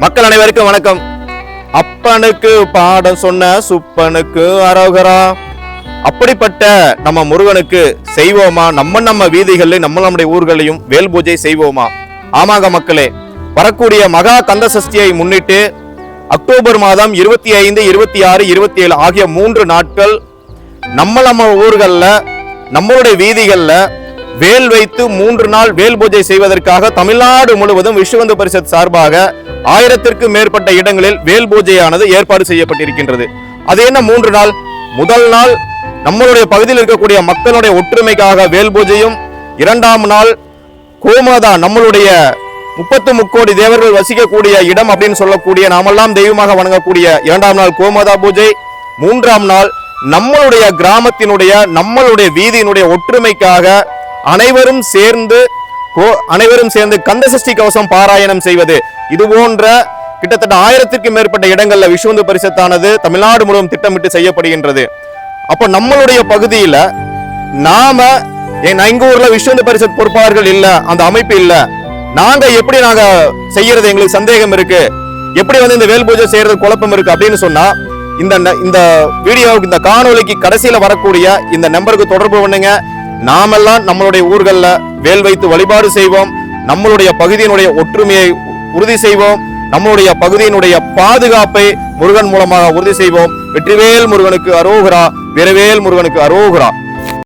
மக்கள் அனைவருக்கும் வணக்கம். அப்பனுக்கு பாடம் சொன்ன சுப்பனுக்கு அரோகரா. அப்படிப்பட்ட நம்ம முருகனுக்கு செய்வோமா நம்ம வீதிகளில் நம்மளுடைய ஊர்களையும் வேல் பூஜை செய்வோமா? ஆமாங்க மக்களே, வரக்கூடிய மகா கந்த சஷ்டியை முன்னிட்டு அக்டோபர் மாதம் 25, 26, 27 ஆகிய 3 நாட்கள் நம்ம ஊர்கள்ல நம்மளுடைய வீதிகள்ல வேல் வைத்து 3 நாள் வேல் பூஜை செய்வதற்காக தமிழ்நாடு முழுவதும் விஸ்வ பரிஷத் சார்பாக 1000க்கும் மேற்பட்ட இடங்களில் வேல் பூஜையானது ஏற்பாடு செய்யப்பட்டிருக்கின்றது. அது என்ன 3 நாள்? முதல் நாள் நம்மளுடைய பகுதியில் இருக்கக்கூடிய மக்களுடைய ஒற்றுமைக்காக வேல் பூஜையும், 2ஆம் நாள் கோமாதா நம்மளுடைய 30 கோடி தேவர்கள் வசிக்கக்கூடிய இடம் அப்படின்னு சொல்லக்கூடிய நாமெல்லாம் தெய்வமாக வணங்கக்கூடிய 2ஆம் நாள் கோமாதா பூஜை, 3ஆம் நாள் நம்மளுடைய கிராமத்தினுடைய நம்மளுடைய வீதியினுடைய ஒற்றுமைக்காக அனைவரும் சேர்ந்து கந்த சஷ்டி கவசம் பாராயணம் செய்வது. இது போன்ற கிட்டத்தட்ட 1000க்கும் மேற்பட்ட இடங்கள்ல விஸ்வ பரிஷத்தானது தமிழ்நாடு முழுவதும் திட்டமிட்டு செய்யப்படுகின்றது. அப்ப நம்மளுடைய பகுதியில நாம எங்க ஊர்ல விஸ்வ பரிஷத் பொறுப்பாளர்கள் இல்ல, அந்த அமைப்பு இல்ல, நாங்க எப்படி செய்யறது? எங்களுக்கு சந்தேகம் இருக்கு, எப்படி இந்த வேல் பூஜை செய்யறது குழப்பம் இருக்கு அப்படின்னு சொன்னா இந்த வீடியோவுக்கு, இந்த காணொலிக்கு கடைசியில வரக்கூடிய இந்த நம்பருக்கு தொடர்பு பண்ணுங்க. நாமெல்லாம் நம்மளுடைய ஊர்கள்ல வேல் வைத்து வழிபாடு செய்வோம். நம்மளுடைய பகுதியினுடைய ஒற்றுமையை உறுதி செய்வோம். நம்மளுடைய பகுதியினுடைய பாதுகாப்பை முருகன் மூலமாக உறுதி செய்வோம். வெற்றிவேல் முருகனுக்கு அரோகரா, வீரவேல் முருகனுக்கு அரோகரா.